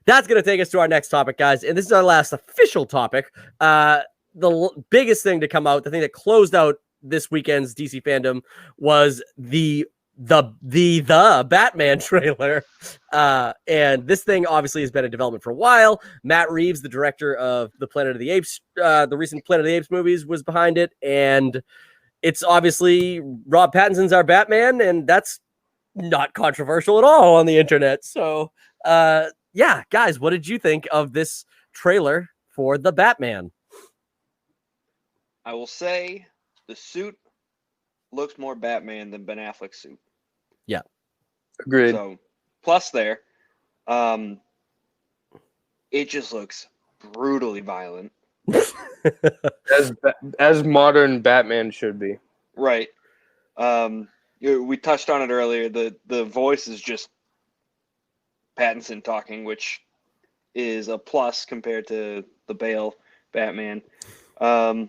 that's going to take us to our next topic, guys. And this is our last official topic. Biggest thing to come out, the thing that closed out this weekend's DC fandom was the Batman trailer. And this thing obviously has been in development for a while. Matt Reeves, the director of the Planet of the Apes, the recent Planet of the Apes movies, was behind it. And it's obviously Rob Pattinson's our Batman, and that's not controversial at all on the internet. So, yeah, guys, what did you think of this trailer for the Batman? I will say the suit looks more Batman than Ben Affleck's suit. Yeah. Agreed. So, plus there, it just looks brutally violent. as modern Batman should be. Right. We touched on it earlier. The voice is just Pattinson talking, which is a plus compared to the Bale Batman. And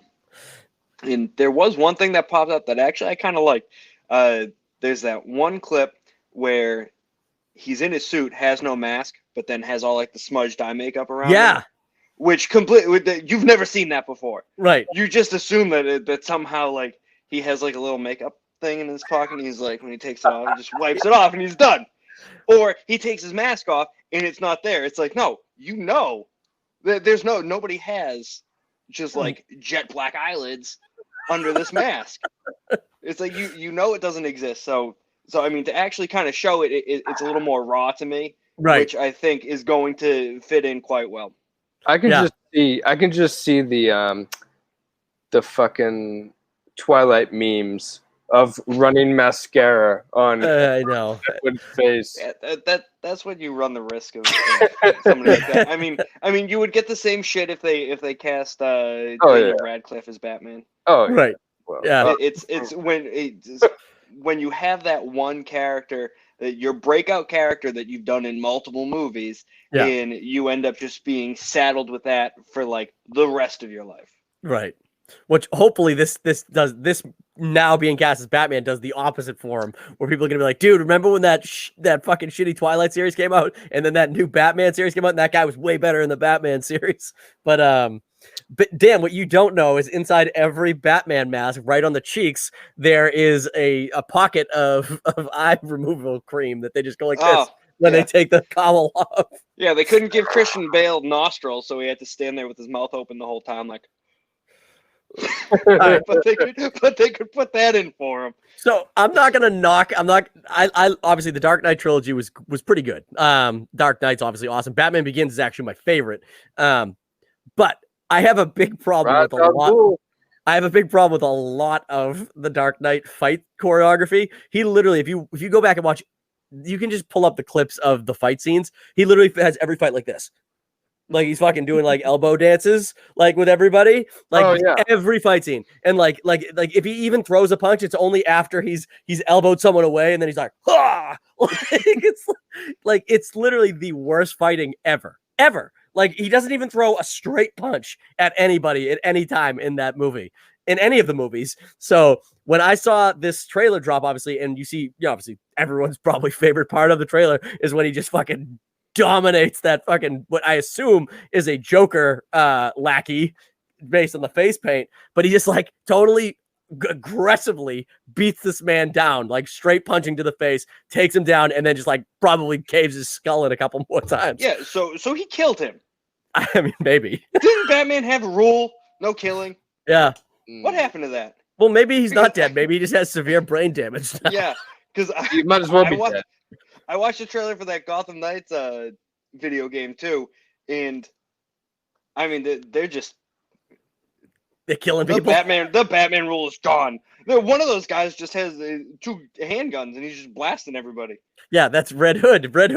there was one thing that popped up that actually I kind of liked. There's that one clip where he's in his suit, has no mask, but then has all like the smudged eye makeup around him. Which completely, you've never seen that before. Right. You just assume that somehow like he has like a little makeup thing in his pocket. And he's like, when he takes it off, he just wipes it off and he's done. Or he takes his mask off and it's not there. It's like, no, there's nobody has just like jet black eyelids under this mask. It's like it doesn't exist. So I mean, to actually kind of show it's a little more raw to me, right? Which I think is going to fit in quite well. I can just see the fucking Twilight memes of running mascara on I know Edward's face. Yeah, that's when you run the risk of somebody like that. I mean, you would get the same shit if they cast Daniel Radcliffe as Batman. Oh, right. Well, yeah. It's when you have that one character, your breakout character that you've done in multiple movies, and you end up just being saddled with that for like the rest of your life. Right. Which hopefully this now being cast as Batman does the opposite for him, where people are gonna be like, dude, remember when that fucking shitty Twilight series came out, and then that new Batman series came out, and that guy was way better in the Batman series. But Dan, what you don't know is inside every Batman mask, right on the cheeks, there is a pocket of eye removal cream that they just go like this when they take the cowl off. Yeah, they couldn't give Christian Bale nostrils, so he had to stand there with his mouth open the whole time, like. but they could put that in for him. So I'm not gonna knock. I obviously the Dark Knight trilogy was pretty good. Dark Knight's obviously awesome. Batman Begins is actually my favorite. But I have a big problem with a lot. I have a big problem with a lot of the Dark Knight fight choreography. He literally, if you go back and watch, you can just pull up the clips of the fight scenes. He literally has every fight like this. Like he's fucking doing like elbow dances, like with everybody, like every fight scene. And like if he even throws a punch, it's only after he's elbowed someone away, and then he's like, ah! It's literally the worst fighting ever. Like he doesn't even throw a straight punch at anybody at any time in that movie, in any of the movies. So when I saw this trailer drop, obviously, and you see, obviously everyone's probably favorite part of the trailer is when he just fucking dominates that fucking what I assume is a Joker lackey based on the face paint, but he just like totally aggressively beats this man down, like straight punching to the face, takes him down, and then just like probably caves his skull in a couple more times. Yeah, so he killed him. I mean, maybe. Didn't Batman have a rule? No killing? Yeah. What happened to that? Well, maybe he's not dead. Maybe he just has severe brain damage now. Yeah, because he might as well be dead. I watched the trailer for that Gotham Knights video game too, and I mean they're killing people. The Batman rule is gone. One of those guys just has 2 handguns and he's just blasting everybody. Yeah, that's Red Hood. Red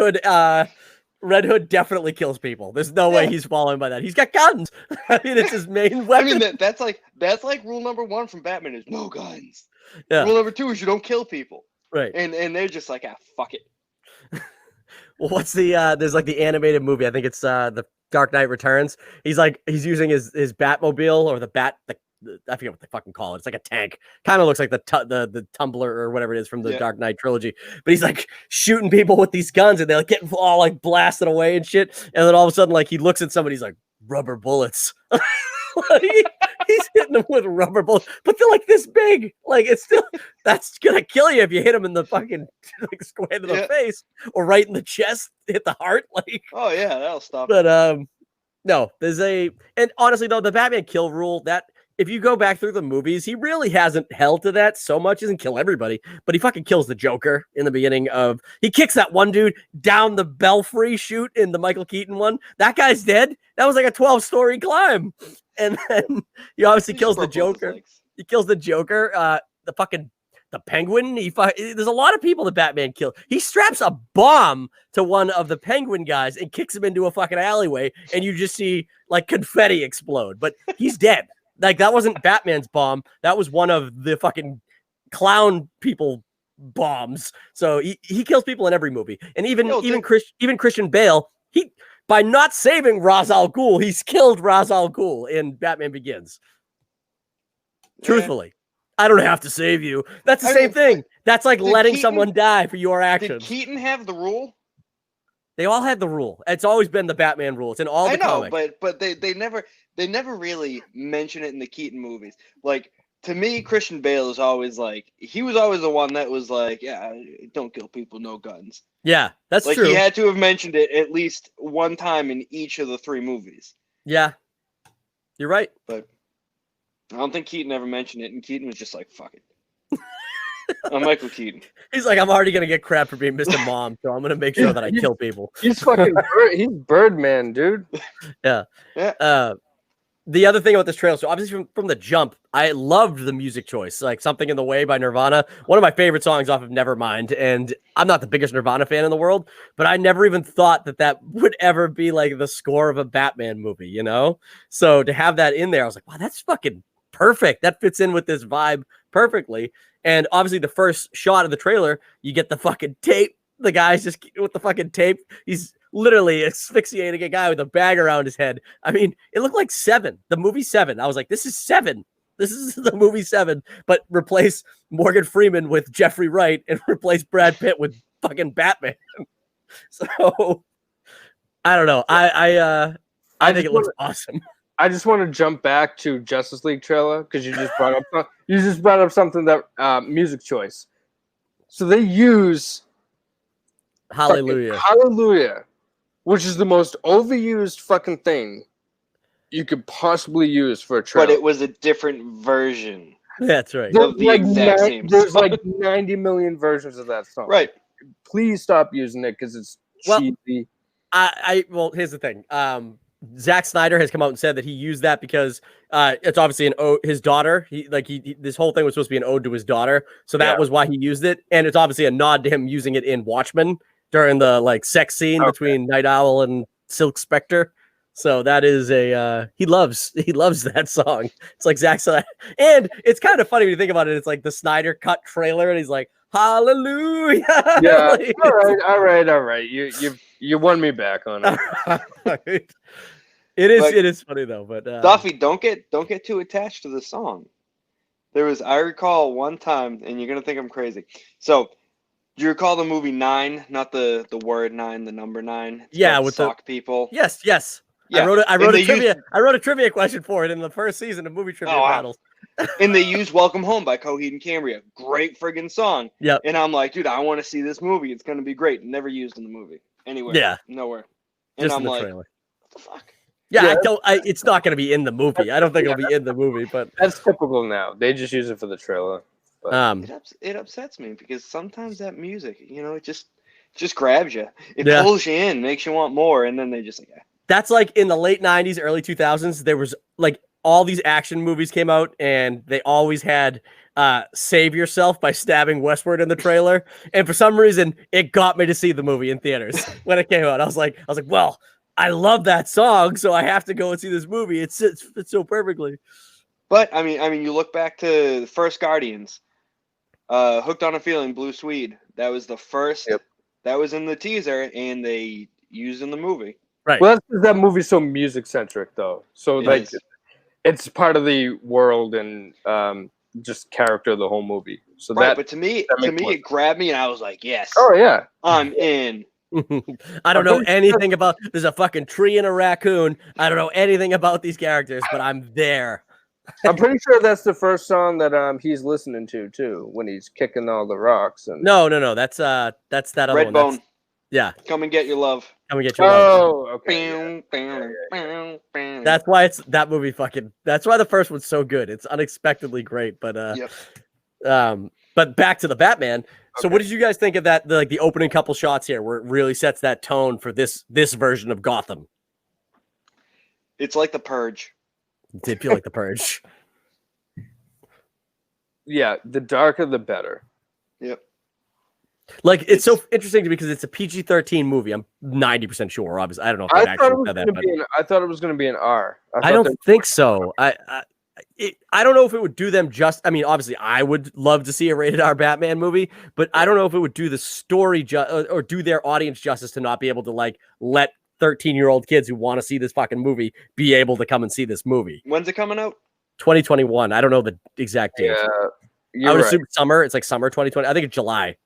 Hood definitely kills people. There's no way he's following by that. He's got guns. I mean, it's his main weapon. I mean, that's like rule number 1 from Batman is no guns. Yeah. Rule number 2 is you don't kill people. Right. And they're just like, fuck it. Well, what's there's like the animated movie. I think it's the Dark Knight Returns. He's using his Batmobile or the I forget what they fucking call it. It's like a tank. Kind of looks like the tumbler or whatever it is from the Dark Knight trilogy. But he's like shooting people with these guns, and they like get all like blasted away and shit. And then all of a sudden, like he looks at somebody, he's like, rubber bullets. He's hitting them with rubber bullets, but they're like this big. Like it's still that's gonna kill you if you hit him in the fucking like square to the face or right in the chest, hit the heart. Like oh yeah, that'll stop. But no, and honestly though, the Batman kill rule, that if you go back through the movies, he really hasn't held to that so much. He doesn't kill everybody, but he fucking kills the Joker in the beginning of. He kicks that one dude down the belfry chute in the Michael Keaton one. That guy's dead. That was like a 12-story climb, and then he obviously kills the Joker. He kills the Joker. The Penguin. There's a lot of people that Batman killed. He straps a bomb to one of the Penguin guys and kicks him into a fucking alleyway, and you just see like confetti explode. But he's dead. Like that wasn't Batman's bomb. That was one of the fucking clown people bombs. So he kills people in every movie, and even Christian Bale. He by not saving Ra's al Ghul, he's killed Ra's al Ghul in Batman Begins. Truthfully. I don't have to save you. That's the same thing. That's like letting someone die for your actions. Did Keaton have the rule? They all had the rule. It's always been the Batman rule. It's in all the comics. But they never really mention it in the Keaton movies. Like to me, Christian Bale is always like he was always the one that was like, yeah, don't kill people, no guns. Yeah, that's like true. He had to have mentioned it at least one time in each of the 3 movies. Yeah, you're right. But I don't think Keaton ever mentioned it, and Keaton was just like, fuck it. I'm Michael Keaton. He's like, I'm already going to get crap for being Mr. Mom, so I'm going to make sure that I kill people. He's fucking he's Birdman, dude. Yeah. The other thing about this trailer, so obviously from the jump, I loved the music choice, like Something in the Way by Nirvana, one of my favorite songs off of Nevermind. And I'm not the biggest Nirvana fan in the world, but I never even thought that would ever be like the score of a Batman movie, you know? So to have that in there, I was like, wow, that's fucking perfect. That fits in with this vibe perfectly. And obviously the first shot of the trailer, you get the fucking tape. The guy's just with the fucking tape. He's literally asphyxiating a guy with a bag around his head. I mean, it looked like Seven, the movie Seven. I was like, this is Seven. This is the movie Seven, but replace Morgan Freeman with Jeffrey Wright and replace Brad Pitt with fucking Batman. So I don't know. I think it looks awesome. I just want to jump back to Justice League trailer because you just brought up something that music choice. So they use Hallelujah, which is the most overused fucking thing you could possibly use for a trailer. But it was a different version. That's right. There's like 90 million versions of that song. Right. Please stop using it because it's cheesy. Well, here's the thing. Zack Snyder has come out and said that he used that because it's obviously an ode, his daughter. This whole thing was supposed to be an ode to his daughter, so that was why he used it, and it's obviously a nod to him using it in Watchmen during the like sex scene between Night Owl and Silk Spectre. So that is he loves that song. It's like Zack Snyder, and it's kind of funny when you think about it. It's like the Snyder cut trailer, and he's like, "Hallelujah!" Yeah, all right. You won me back on it. It is funny though, but Duffy, don't get too attached to the song. I recall one time, and you're gonna think I'm crazy. So, do you recall the movie 9? Not the word 9, the number 9. It's with sock people. Yes. Yeah. I wrote a trivia question for it in the first season of movie trivia battles. And they used "Welcome Home" by Coheed and Cambria. Great friggin' song. Yep. And I'm like, dude, I want to see this movie. It's gonna be great. Never used in the movie. Anywhere. Yeah. Nowhere. And just I'm in the like, trailer. What the fuck? Yeah, it's not going to be in the movie. I don't think it'll be in the movie, but that's typical now. They just use it for the trailer. It upsets me because sometimes that music, it just grabs you. It pulls you in, makes you want more, and then they just That's like in the late 90s, early 2000s, there was like all these action movies came out and they always had Save Yourself by Stabbing Westward in the trailer. And for some reason, it got me to see the movie in theaters when it came out. I was like, well, I love that song, so I have to go and see this movie. It fits so perfectly. But I mean, you look back to the first Guardians, Hooked on a Feeling, Blue Swede. That was the first. Yep. That was in the teaser, and they used in the movie. Right. Well, that's because that movie's so music centric, though. So it's part of the world and just character of the whole movie. So right, but to me, it grabbed me, and I was like, yes. Oh yeah, I'm in. I don't know anything about. There's a fucking tree and a raccoon. I don't know anything about these characters, but I'm there. I'm pretty sure that's the first song that he's listening to too when he's kicking all the rocks. And No. That's that other one. Redbone. Yeah. Come and get your love. Come and get your love. Oh, okay. That's why it's that movie. That's why the first one's so good. It's unexpectedly great. But but back to the Batman. So what did you guys think of that? The opening couple shots here, where it really sets that tone for this version of Gotham. It's like The Purge. It did feel like The Purge. Yeah, the darker the better. Yep. Like it's so interesting because it's a PG-13 movie. I'm 90% sure. Obviously, I don't know if I actually said that. I thought it was going to be an R. I don't think so. I don't know if it would do them just. I mean, obviously, I would love to see a rated R Batman movie, but I don't know if it would do the story or do their audience justice to not be able to let 13-year-old kids who want to see this fucking movie be able to come and see this movie. When's it coming out? 2021. I don't know the exact date. Yeah, I would assume summer. It's like summer 2020. I think it's July.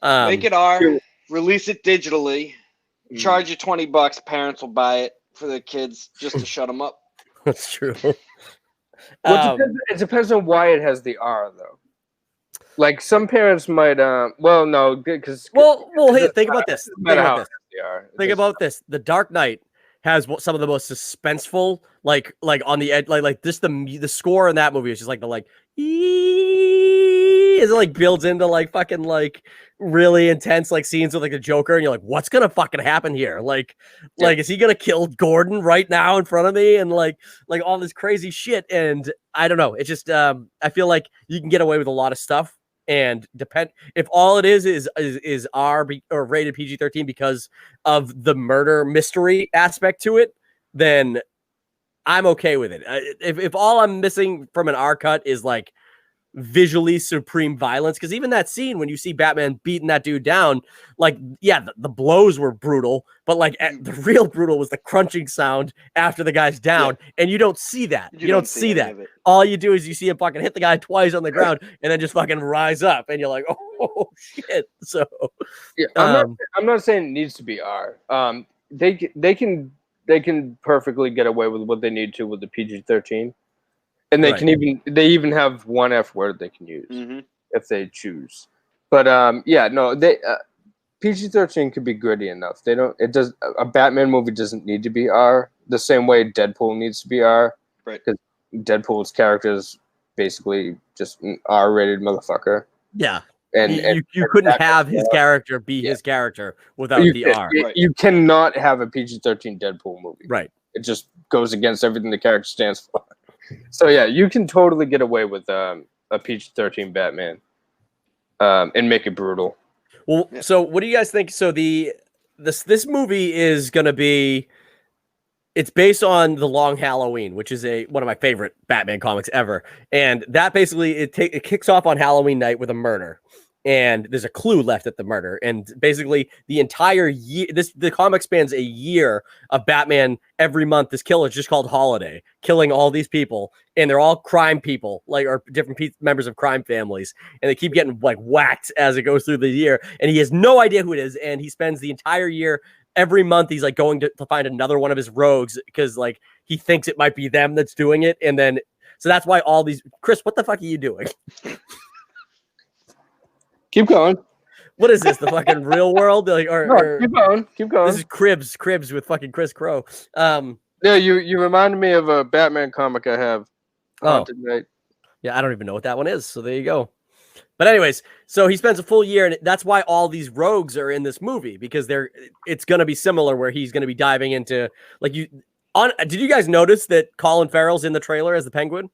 Make it R. Release it digitally. Charge you $20. Parents will buy it for their kids just to shut them up. That's true. Well, it depends on why it has the R though. Like some parents might. Well, no, because. Hey, think about this. Think about this. The Dark Knight has some of the most suspenseful, like on the edge, like this. The score in that movie is just like is it builds into fucking really intense scenes with the Joker, and you're like, what's gonna fucking happen here? Is he gonna kill Gordon right now in front of me? And all this crazy shit. And I don't know. It's just I feel like you can get away with a lot of stuff. And if all it is R or rated PG-13 because of the murder mystery aspect to it, then I'm okay with it. If all I'm missing from an R cut is visually supreme violence, because even that scene when you see Batman beating that dude down, the blows were brutal, but the real brutal was the crunching sound after the guy's down, and you don't see that. You don't see that. All you do is you see him fucking hit the guy twice on the ground and then just fucking rise up, and you're like, oh shit. So yeah, I'm not saying it needs to be R. They can perfectly get away with what they need to with the PG-13. And they can even have one F word they can use if they choose. But PG-13 could be gritty enough. A Batman movie doesn't need to be R the same way Deadpool needs to be R. Right. Because Deadpool's character is basically just an R-rated motherfucker. Yeah. And you couldn't have his character be his character without the R. You cannot have a PG-13 Deadpool movie. Right. It just goes against everything the character stands for. So yeah, you can totally get away with a PG-13 Batman and make it brutal. Well, so what do you guys think? So this movie is going to be, it's based on The Long Halloween, which is one of my favorite Batman comics ever. And that basically, it kicks off on Halloween night with a murder. And there's a clue left at the murder. And basically the entire year, the comic spans a year of Batman every month. This killer is just called Holiday, killing all these people. And they're all crime people, or different members of crime families. And they keep getting whacked as it goes through the year. And he has no idea who it is. And he spends the entire year, every month, he's going to find another one of his rogues because he thinks it might be them that's doing it. And then, so that's why all these, Chris, what the fuck are you doing? Keep going. What is this? The fucking real world? Keep going. This is Cribs with fucking Chris Crow. Yeah, you reminded me of a Batman comic I have. Haunted Night. Yeah, I don't even know what that one is. So there you go. But anyways, so he spends a full year, and that's why all these rogues are in this movie, because it's going to be similar, where he's going to be diving into Did you guys notice that Colin Farrell's in the trailer as the Penguin?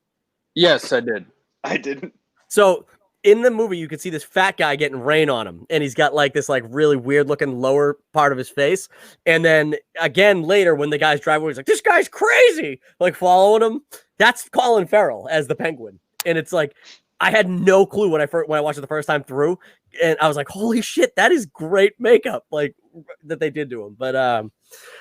Yes, I did. I didn't. So in the movie, you can see this fat guy getting rain on him, and he's got this really weird looking lower part of his face. And then again later, when the guy's driving away, he's like, "This guy's crazy!" Following him. That's Colin Farrell as the Penguin, and it's I had no clue when I watched it the first time through. and I was like, holy shit, that is great makeup, like that they did to him. But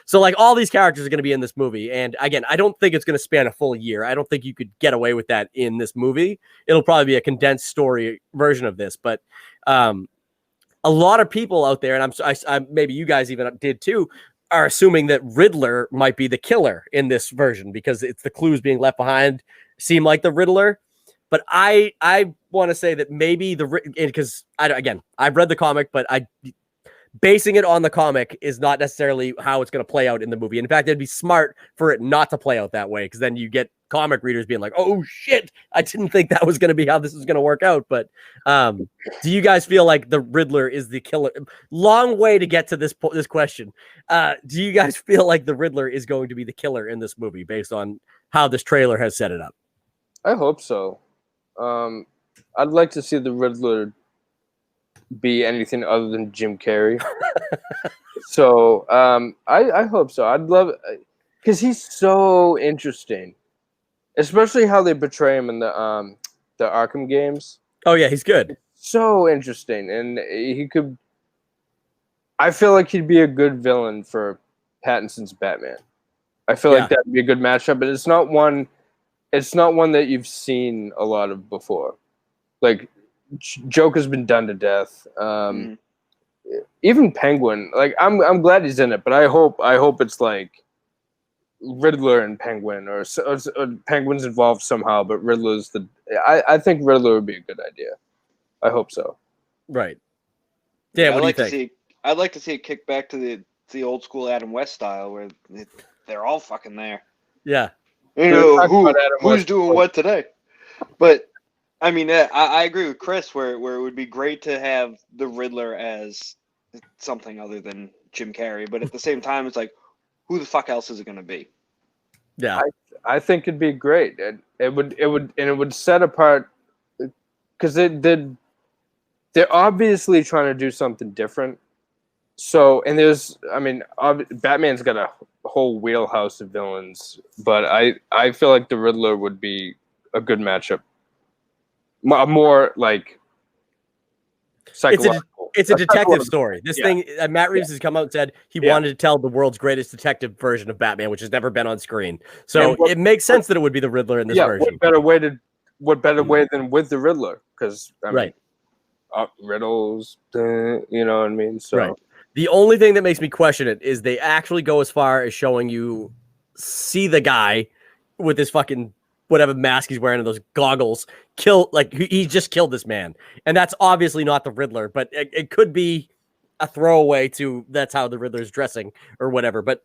so like all these characters are going to be in this movie, and again, I don't think it's going to span a full year. I don't think you could get away with that in this movie. It'll probably be a condensed story version of this, but a lot of people out there, and I maybe you guys even did too, are assuming that Riddler might be the killer in this version because it's the clues being left behind seem like the Riddler. But I want to say that maybe because I've read the comic, but basing it on the comic is not necessarily how it's going to play out in the movie. In fact, it'd be smart for it not to play out that way, because then you get comic readers being like, oh shit, I didn't think that was going to be how this was going to work out. But do you guys feel like the Riddler is the killer? Long way to get to this question. Do you guys feel like the Riddler is going to be the killer in this movie based on how this trailer has set it up? I hope so. I'd like to see the Riddler be anything other than Jim Carrey. So I hope so. I'd love, because he's so interesting, especially how they portray him in the Arkham games. Oh yeah, he's good. So interesting, and I feel like he'd be a good villain for Pattinson's Batman. I feel like that'd be a good matchup, but it's not one that you've seen a lot of before. Like Joker's been done to death. Even Penguin, like I'm glad he's in it, but I hope it's like Riddler and Penguin, or Penguin's involved somehow, but Riddler's I think Riddler would be a good idea. I hope so. Right. Yeah. What do you think? I'd like to see it kick back to the old school Adam West style, where they're all fucking there. Yeah. You know who's doing what today. But I mean, I agree with Chris where it would be great to have the Riddler as something other than Jim Carrey, but at the same time, it's like, who the fuck else is it going to be? Yeah, I think it'd be great. It would set apart, because they're obviously trying to do something different. So, and Batman's got a whole wheelhouse of villains, but I feel like the Riddler would be a good matchup. More like psychological. It's a detective story. This thing, Matt Reeves has come out and said he wanted to tell the world's greatest detective version of Batman, which has never been on screen. So it makes sense that it would be the Riddler in this version. What better way than with the Riddler? Because riddles, you know what I mean? So. Right. The only thing that makes me question it is they actually go as far as showing you see the guy with his fucking whatever mask he's wearing and those goggles he just killed this man. And that's obviously not the Riddler, but it could be a throwaway to that's how the Riddler's dressing or whatever. But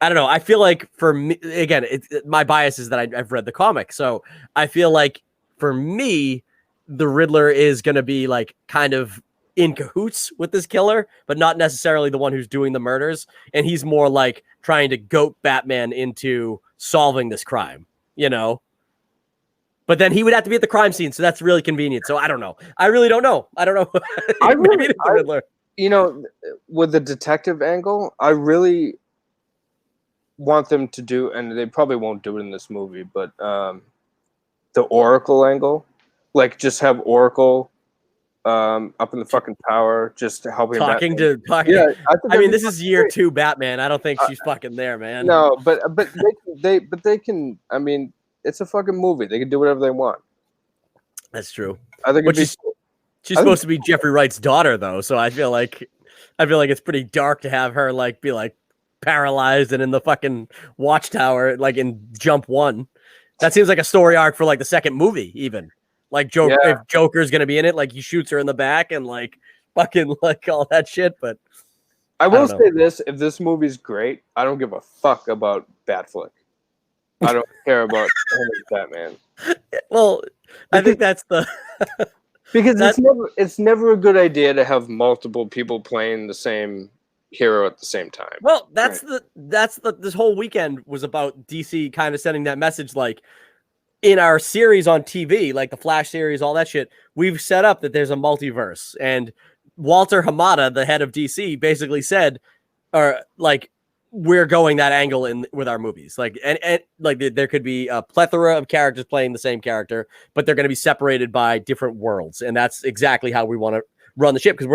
I don't know. I feel like for me, again, my bias is that I've read the comic. So I feel like for me, the Riddler is going to be like kind of in cahoots with this killer, but not necessarily the one who's doing the murders. And he's more like trying to goat Batman into solving this crime, you know? But then he would have to be at the crime scene, so that's really convenient. So I don't know. I really don't know. I don't know. Maybe it's the Riddler. You know, with the detective angle, I really want them to do, and they probably won't do it in this movie, but the Oracle angle, like just have Oracle up in the fucking tower, just helping talking. Yeah, I mean, this is year 2 Batman. I don't think she's fucking there, man. No, but they can. I mean, it's a fucking movie. They can do whatever they want. That's true. I think she's supposed to be Jeffrey Wright's daughter, though. So I feel like it's pretty dark to have her be paralyzed and in the fucking watchtower, like in Jump 1. That seems like a story arc for like the second movie, even. Like if Joker's gonna be in it, like he shoots her in the back and like fucking like all that shit. But I will say this: if this movie's great, I don't give a fuck about Batflick. I don't care about Batman. Well, I think that's the because it's never a good idea to have multiple people playing the same hero at the same time. Well, this whole weekend was about DC kind of sending that message, like in our series on TV, like the Flash series, all that shit. We've set up that there's a multiverse, and Walter Hamada, the head of DC, basically said, we're going that angle with our movies. Like, and like there could be a plethora of characters playing the same character, but they're going to be separated by different worlds. And that's exactly how we want to run the ship, because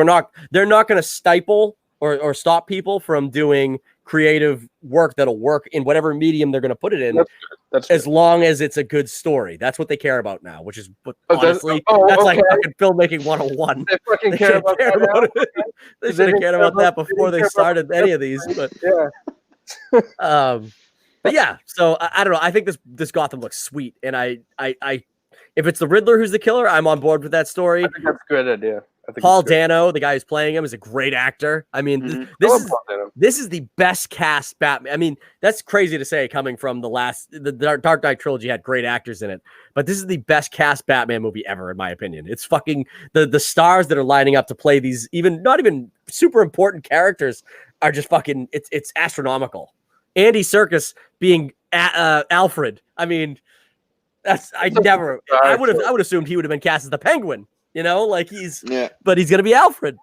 they're not going to stifle or stop people from doing creative work that'll work in whatever medium they're going to put it in. That's as long as it's a good story. That's what they care about now, which is honestly, that's like fucking filmmaking 101. They fucking care about that now? It. They should have cared about that before they started any of these. But but yeah, so I don't know. I think this Gotham looks sweet, and I if it's the Riddler who's the killer, I'm on board with that story. I think that's a good idea. Paul Dano, the guy who's playing him, is a great actor. I mean, this is the best cast Batman. I mean, that's crazy to say coming from the Dark Knight trilogy had great actors in it, but this is the best cast Batman movie ever, in my opinion. It's fucking the stars that are lining up to play these not even super important characters are just fucking. It's astronomical. Andy Serkis being Alfred. I mean, I would assumed he would have been cast as the Penguin. You know, like but he's gonna be Alfred.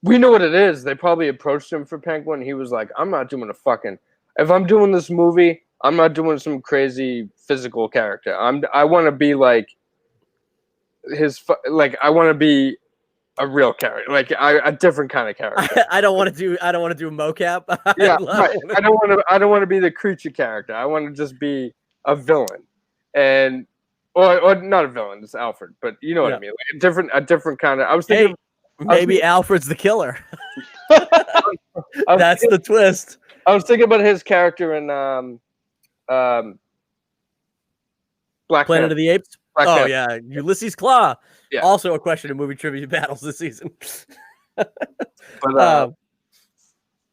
We know what it is. They probably approached him for Penguin. He was like, "I'm not doing if I'm doing this movie, I'm not doing some crazy physical character. I want to be like I want to be a real character, like a different kind of character. I don't want to do mocap. Yeah, right. I don't want to be the creature character. I want to just be a villain, or not a villain. It's Alfred, but you know what I mean. Like a different kind of. I was thinking maybe Alfred's the killer. That's the twist. I was thinking about his character in Black Planet of the Apes. Panther. Yeah, Ulysses Claw. Yeah. Also a question in movie trivia battles this season. But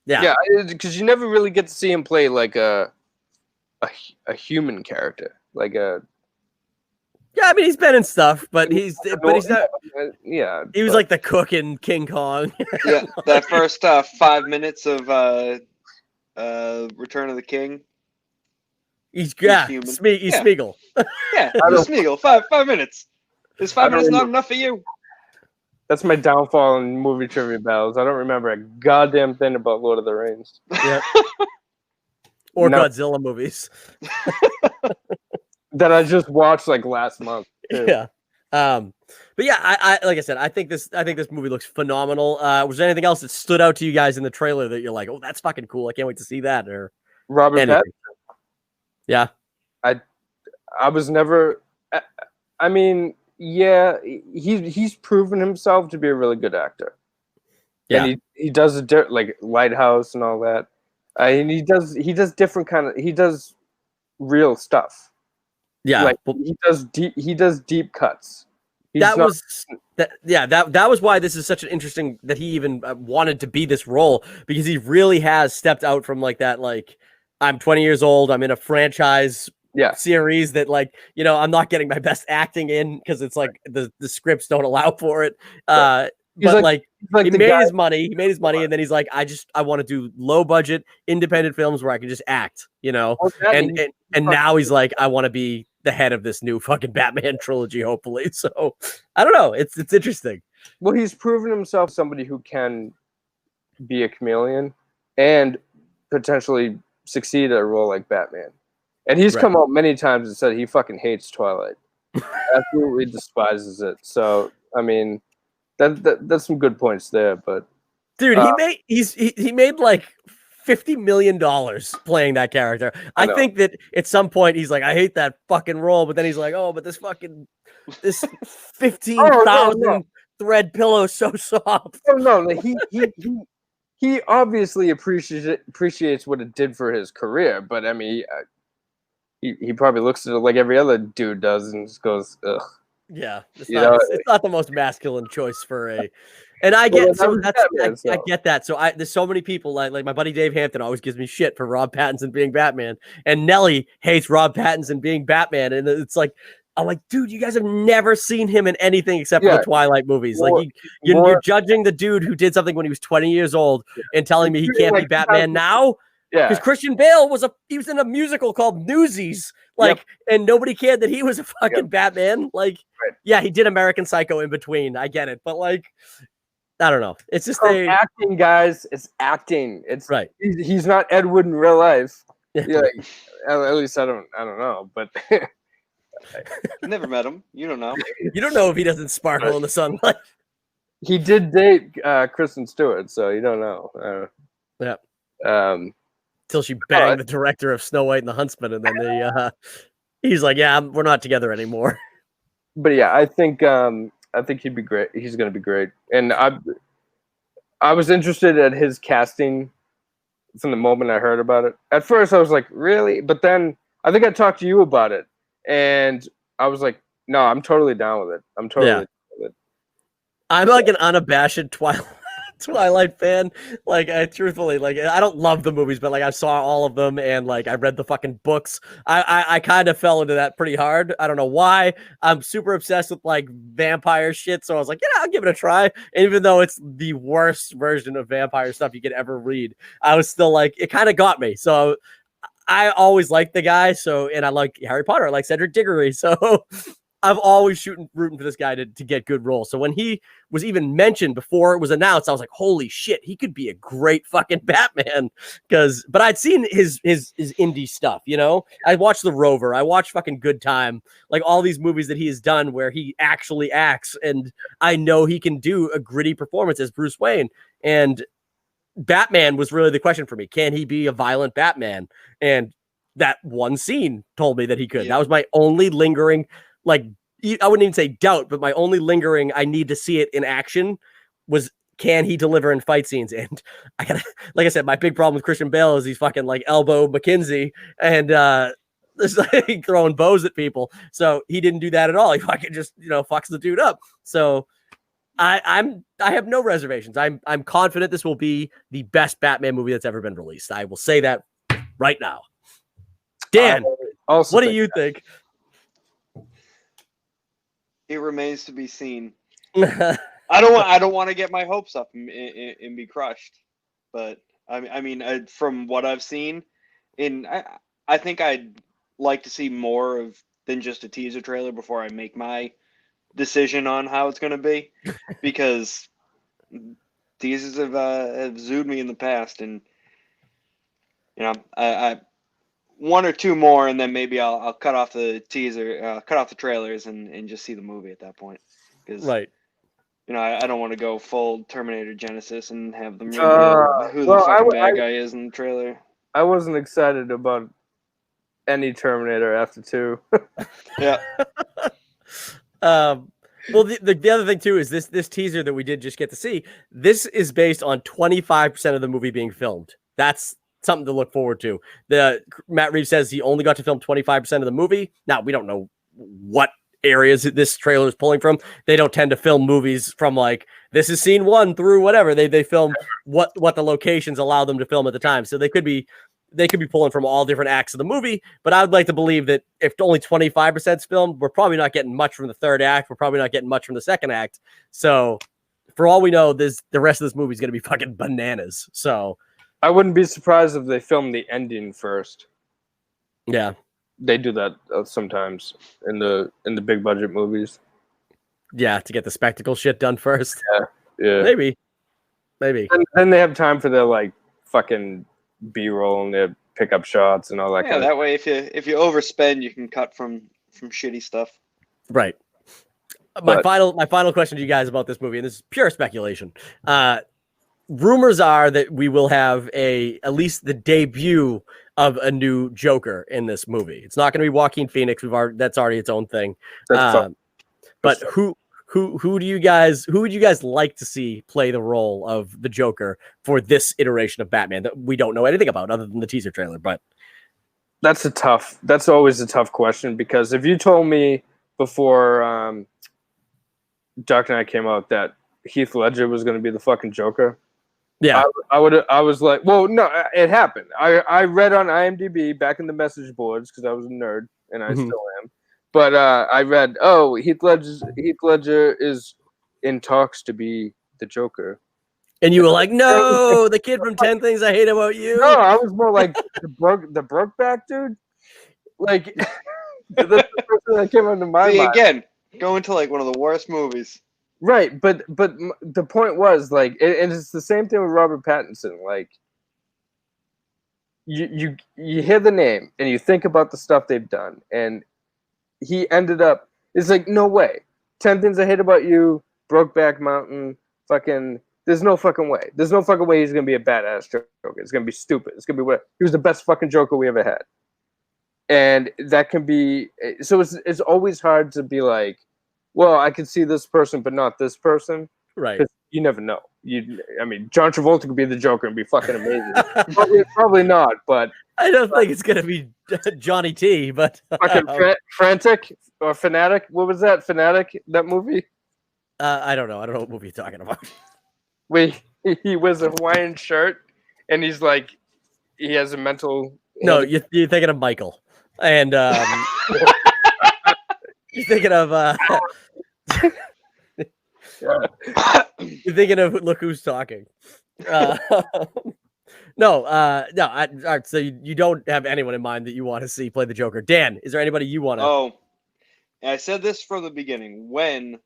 because you never really get to see him play like a human character, like a. Yeah, I mean he's been in stuff, but he's not. Yeah, he was like the cook in King Kong. Yeah, that first 5 minutes of Return of the King. He's Smeagol. Yeah, Smeagol. 5 minutes. Is 5 minutes not enough for you? That's my downfall in movie trivia battles. I don't remember a goddamn thing about Lord of the Rings. Yeah. Or Godzilla movies. That I just watched like last month. Too. Yeah. But yeah, I like I said, I think this movie looks phenomenal. Was there anything else that stood out to you guys in the trailer that you're like, oh, that's fucking cool. I can't wait to see that? Or Robert Pattinson. Yeah. I was never. I mean, yeah, he's proven himself to be a really good actor. Yeah, and he does like Lighthouse and all that. And he does different he does real stuff. Yeah, like he does deep cuts. That was why this is such an interesting that he even wanted to be this role, because he really has stepped out from like that. Like, I'm 20 years old. I'm in a franchise series that, like, you know, I'm not getting my best acting in because it's like the scripts don't allow for it. But he made his money. He made his money, and then he's like, I want to do low budget independent films where I can just act, you know. And now he's like, I want to be the head of this new fucking Batman trilogy, hopefully. So I don't know. It's interesting. Well, he's proven himself somebody who can be a chameleon and potentially succeed at a role like Batman. And he's come out many times and said he fucking hates Twilight. Absolutely despises it. So I mean, that's some good points there. But dude, he made like $50 million playing that character. I think that at some point he's like, I hate that fucking role, but then he's like, oh, but this 15,000 thread pillow is so soft. No, he obviously appreciates what it did for his career, but I mean, he probably looks at it like every other dude does and just goes, ugh. Yeah, it's not the most masculine choice for a. And I get I get that. So there's so many people like my buddy Dave Hampton always gives me shit for Rob Pattinson being Batman, and Nelly hates Rob Pattinson being Batman, and it's like, I'm like, dude, you guys have never seen him in anything except for the Twilight movies. You're judging the dude who did something when he was 20 years old and telling me he can't be Batman now. Yeah, because Christian Bale was in a musical called Newsies, and nobody cared that he was a fucking Batman. Like, yeah, he did American Psycho in between. I get it, but like, I don't know. It's just acting, guys. It's acting. It's right. He's not Ed Wood in real life. Yeah, at least I don't know, but never met him. You don't know. You don't know if he doesn't sparkle in the sunlight. He did date Kristen Stewart, so you don't know. Yeah. Till she banged the director of Snow White and the Huntsman, and then he's like, "Yeah, we're not together anymore." But yeah, I think he'd be great. He's going to be great, and I was interested at his casting from the moment I heard about it. At first, I was like, "Really?" But then I think I talked to you about it, and I was like, "No, I'm totally down with it. I'm totally down with it." I'm like an unabashed Twilight fan. Like, I truthfully, like, I don't love the movies, but like, I saw all of them, and like, I read the fucking books. I kind of fell into that pretty hard. I don't know why. I'm super obsessed with like vampire shit, so I was like, yeah, I'll give it a try. And even though it's the worst version of vampire stuff you could ever read, I was still like, it kind of got me. So I always liked the guy. So, and I like Harry Potter, I like Cedric Diggory. So I've always rooting for this guy to get good roles. So when he was even mentioned before it was announced, I was like, holy shit, he could be a great fucking Batman. But I'd seen his indie stuff, you know? I watched The Rover, I watched fucking Good Time, like all these movies that he has done where he actually acts, and I know he can do a gritty performance as Bruce Wayne. And Batman was really the question for me. Can he be a violent Batman? And that one scene told me that he could. Yeah. That was my only lingering, like, I wouldn't even say doubt, but my only lingering, I need to see it in action, was can he deliver in fight scenes? And I gotta, like I said, my big problem with Christian Bale is he's fucking like elbow McKinsey and just like throwing bows at people. So he didn't do that at all. He fucking just, you know, fucks the dude up. So I have no reservations. I'm confident this will be the best Batman movie that's ever been released. I will say that right now. Dan, what do you think? It remains to be seen. I don't want to get my hopes up and be crushed, but I mean, from what I've seen, I think I'd like to see more of than just a teaser trailer before I make my decision on how it's going to be, because teasers have zooed me in the past, and you know, I one or two more, and then maybe I'll cut off the teaser, cut off the trailers, and just see the movie at that point. Right. You know, I don't want to go full Terminator Genesis and have them reveal who the fucking bad guy is in the trailer. I wasn't excited about any Terminator after 2. Yeah. Well, the other thing too is this teaser that we did just get to see. This is based on 25% of the movie being filmed. That's something to look forward to. Matt Reeves says he only got to film 25% of the movie. Now, we don't know what areas this trailer is pulling from. They don't tend to film movies from like, this is scene 1 through whatever. They film what the locations allow them to film at the time. So they could be pulling from all different acts of the movie, but I would like to believe that if only 25% is filmed, we're probably not getting much from the third act. We're probably not getting much from the second act. So for all we know, the rest of this movie is going to be fucking bananas. So I wouldn't be surprised if they filmed the ending first. Yeah. They do that sometimes in the big budget movies. Yeah, to get the spectacle shit done first. Yeah. Maybe. And then they have time for their like fucking B-roll and their pickup shots and all that kind of that way if you overspend, you can cut from shitty stuff. Right. My final question to you guys about this movie, and this is pure speculation. Rumors are that we will have at least the debut of a new Joker in this movie. It's not going to be Joaquin Phoenix. That's already its own thing. But who would you guys like to see play the role of the Joker for this iteration of Batman that we don't know anything about other than the teaser trailer? But that's always a tough question, because if you told me before Dark Knight came out that Heath Ledger was going to be the fucking Joker, yeah, I was like, well, no, it happened. I read on IMDb back in the message boards because I was a nerd and I still am. But I read, Heath Ledger is in talks to be the Joker. And you were like, no, the kid from 10 Things I Hate About You. No, I was more like the Brokeback dude. Like, that's the first thing that came into my mind. Again, going to like one of the worst movies. Right, but the point was, like, and it's the same thing with Robert Pattinson. Like, you hear the name and you think about the stuff they've done, and he ended up, it's like, no way. 10 Things I Hate About You, Brokeback Mountain, There's no fucking way. There's no fucking way he's gonna be a badass Joker. It's gonna be stupid. It's gonna be what he was the best fucking Joker we ever had. And that can be so. It's always hard to be like, well, I can see this person, but not this person, right? Because you never know. I mean, John Travolta could be the Joker and be fucking amazing. probably not, but I don't think it's gonna be Johnny T. But fucking Frantic or Fanatic. What was that? Fanatic? That movie? I don't know. I don't know what movie you're talking about. Where he wears a Hawaiian shirt and he's like, he has a mental. No, you're thinking of Michael. And you're thinking of you're thinking of Look Who's Talking. No. All right, so you don't have anyone in mind that you want to see play the Joker. Dan, is there anybody you want to? Oh, I said this from the beginning when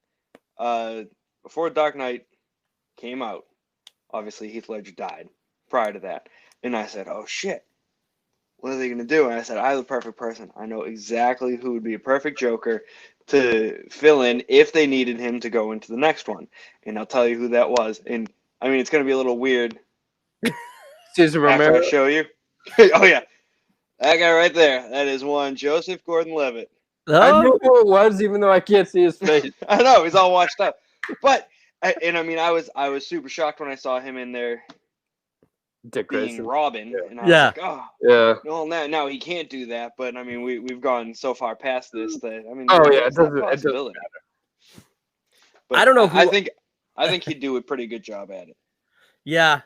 before Dark Knight came out. Obviously, Heath Ledger died prior to that, and I said, "Oh shit." What are they going to do? And I said, I'm the perfect person. I know exactly who would be a perfect Joker to fill in if they needed him to go into the next one. And I'll tell you who that was. And I mean, it's going to be a little weird. Cesar Romero. After I show you. Oh, yeah. That guy right there. That is one Joseph Gordon-Levitt. Oh. I knew who it was, even though I can't see his face. I know. He's all washed up. But, and I mean, I was super shocked when I saw him in there. Dick being Grayson. Robin, and I was like, oh, yeah. Well, now he can't do that. But I mean, we've gone so far past this that I mean, it doesn't matter. But I don't know. I think he'd do a pretty good job at it. Yeah,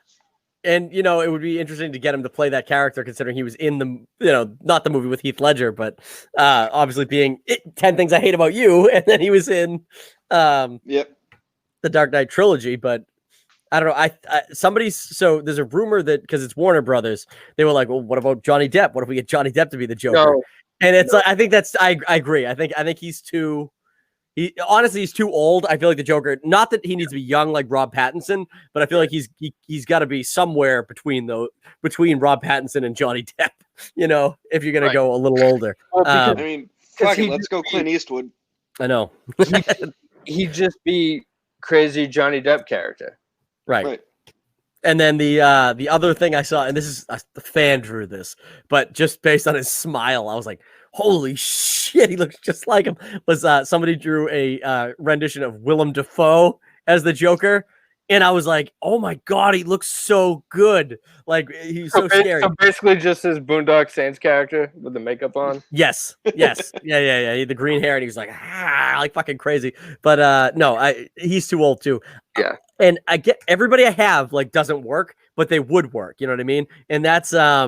and it would be interesting to get him to play that character, considering he was in the not the movie with Heath Ledger, but obviously being 10 Things I Hate About You, and then he was in the Dark Knight trilogy, but. I don't know. So there's a rumor that because it's Warner Brothers, they were like, well, what about Johnny Depp? What if we get Johnny Depp to be the Joker? No. And it's like, I think I agree. I think he's he's too old. I feel like the Joker, not that he needs to be young like Rob Pattinson, but I feel like he's got to be somewhere between Rob Pattinson and Johnny Depp, if you're going to go a little older. Well, I mean, fuck it, let's go Clint Eastwood. I know. He'd just be crazy Johnny Depp character. Right. And then the other thing I saw, and this is the fan drew this, but just based on his smile, I was like, holy shit, he looks just like him. Was somebody drew a rendition of Willem Dafoe as the Joker, and I was like, oh my god, he looks so good. Like he's so scary. So basically just his Boondock Saints character with the makeup on. Yes. Yeah. The green hair, and he was like, like fucking crazy. But no, he's too old too. Yeah. And I get everybody I have like doesn't work, but they would work. You know what I mean? And that's I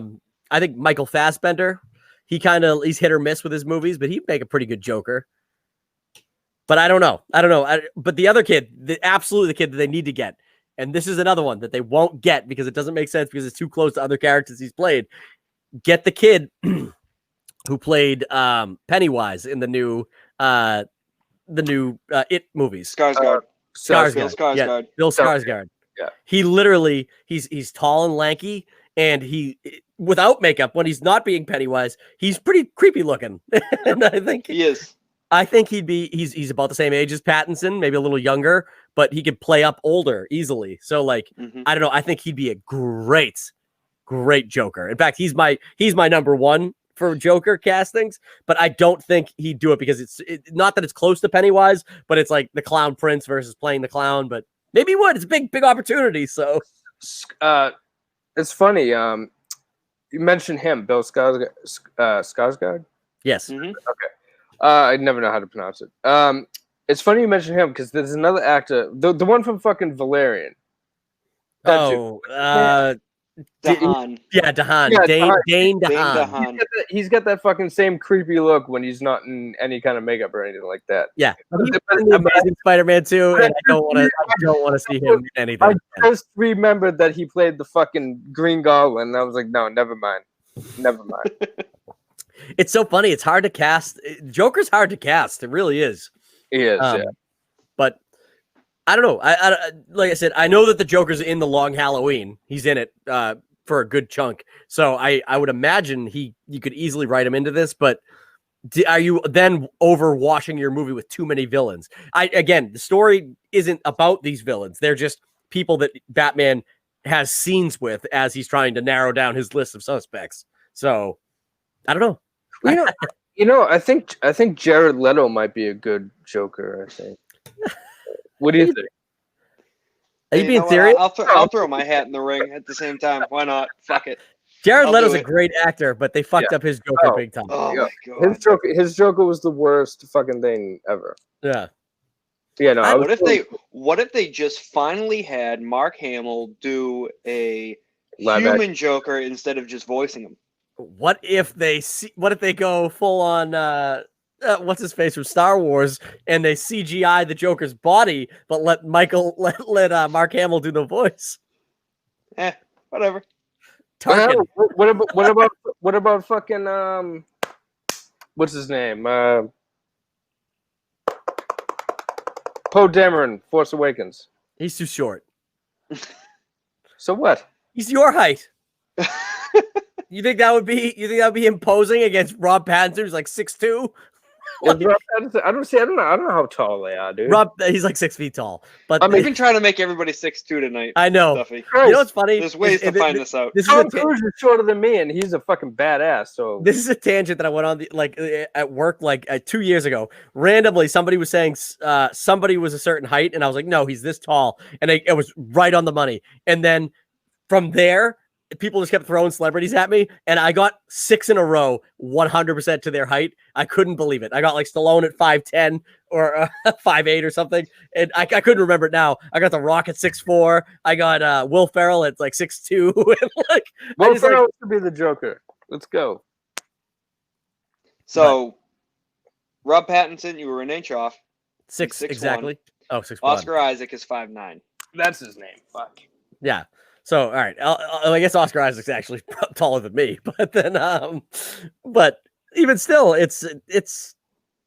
think Michael Fassbender. He's hit or miss with his movies, but he'd make a pretty good Joker. But I don't know. But the other kid, absolutely the kid that they need to get, and this is another one that they won't get because it doesn't make sense because it's too close to other characters he's played. Get the kid who played Pennywise in the new It movies. Skarsgård. Yeah, Bill Skarsgård. Yeah. He literally he's tall and lanky, and he without makeup when he's not being Pennywise, he's pretty creepy looking. And I think he is. I think he's about the same age as Pattinson, maybe a little younger, but he could play up older easily. So like I don't know, I think he'd be a great Joker. In fact, he's my number one for Joker castings, but I don't think he'd do it because it's not that it's close to Pennywise, but it's like the Clown Prince versus playing the clown. But maybe he would. It's a big opportunity. So it's funny. You mentioned him, Bill Skarsgård. Yes. Mm-hmm. Okay. I never know how to pronounce it. It's funny you mentioned him because there's another actor, the one from fucking Valerian. Dahan. Dahan. Yeah, Dane DeHaan. DeHaan. He's got that fucking same creepy look when he's not in any kind of makeup or anything like that. Yeah, Amazing Spider-Man 2, and I don't want to see him in anything. I just remembered that he played the fucking Green Goblin, and I was like, no, never mind. It's so funny. It's hard to cast. Joker's hard to cast. It really is. He is, yeah. But I don't know. I like I said, I know that the Joker's in the Long Halloween. He's in it for a good chunk. So I would imagine you could easily write him into this. But are you then overwashing your movie with too many villains? Again, the story isn't about these villains. They're just people that Batman has scenes with as he's trying to narrow down his list of suspects. So I don't know. Well, I think Jared Leto might be a good Joker. I think. What do you think? Are you being serious? I'll throw my hat in the ring at the same time. Why not? Fuck it. Jared Leto's a great actor, but they fucked up his Joker big time. Oh my god. His Joker was the worst fucking thing ever. Yeah. Yeah, no. What if they just finally had Mark Hamill do a Live human Joker instead of just voicing him? What if they go full on what's his face from Star Wars and they CGI the Joker's body, but let Mark Hamill do the voice? Whatever. Tarkin. What about fucking what's his name? Poe Dameron, Force Awakens. He's too short. So what? He's your height. You think that would be imposing against Rob Pattinson, who's like 6'2"? I don't know how tall they are, dude. He's like 6 feet tall. But We've been trying to make everybody 6'2" tonight. I know. Duffy. You know what's funny? There's ways to find this out. Tom Cruise is shorter than me, and he's a fucking badass. So this is a tangent that I went on at work 2 years ago. Randomly, somebody was saying somebody was a certain height, and I was like, no, he's this tall, and it was right on the money. And then from there, people just kept throwing celebrities at me, and I got 6 in a row, 100% to their height. I couldn't believe it. I got like Stallone at 5'10" or 5'8" or something, and I couldn't remember it now. I got The Rock at 6'4". I got Will Ferrell at like 6'2". And Will Ferrell should be the Joker. Let's go. So, Rob Pattinson, you were an inch off. 6 exactly. Oh, 6'1". Oscar Isaac is 5'9". That's his name. Fuck. Yeah. So, all right. I guess Oscar Isaac's actually taller than me, but then, but even still, it's.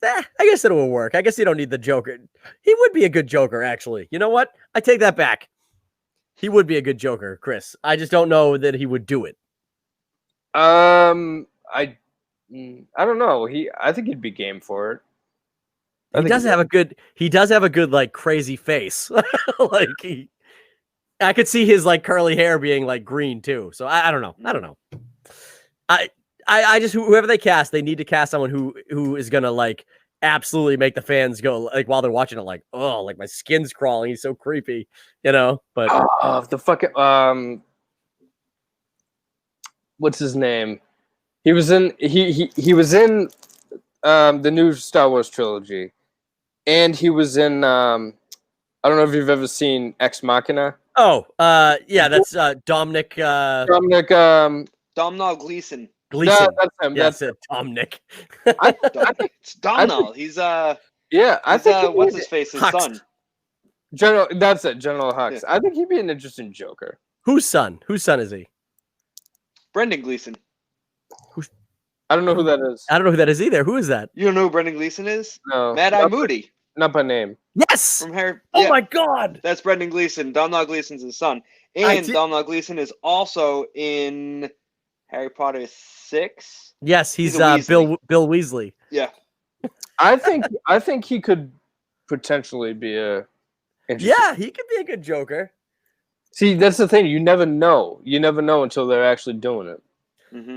I guess it will work. I guess you don't need the Joker. He would be a good Joker, actually. You know what? I take that back. He would be a good Joker, Chris. I just don't know that he would do it. I don't know. I think he'd be game for it. He does have a good like crazy face. I could see his like curly hair being like green too. So I don't know. I just whoever they cast, they need to cast someone who is gonna like absolutely make the fans go like while they're watching it like, oh, like my skin's crawling. He's so creepy, you know. But the fucking what's his name? He was in the new Star Wars trilogy, and he was in I don't know if you've ever seen Ex Machina. Oh, yeah, that's Dominic. Domhnall Gleeson. Gleeson. No, that's him. That's it. Dominic. It's Domhnall. He's I think what's his face? His Hux. son. General. That's it. General Hux. Yeah. I think he'd be an interesting Joker. Whose son? Whose son is he? Brendan Gleeson. I don't know who that is. I don't know who that is either. Who is that? You don't know who Brendan Gleeson is? No. Mad Eye Moody. Not by name. Yes. From Harry. Oh my God. That's Brendan Gleeson. Domhnall Gleeson's his son, and Domhnall Gleeson is also in Harry Potter 6. Yes, he's Weasley. Bill Weasley. Yeah. I think he could potentially be a. Yeah, he could be a good Joker. See, that's the thing. You never know. You never know until they're actually doing it. Mm-hmm.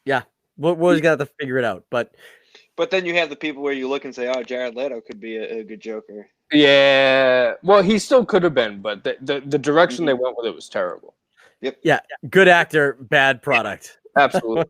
Yeah, we're gonna have to figure it out. But then you have the people where you look and say, "Oh, Jared Leto could be a good Joker." Yeah, well, he still could have been, but the direction they went with it was terrible. Yep. Yeah, good actor, bad product. Absolutely.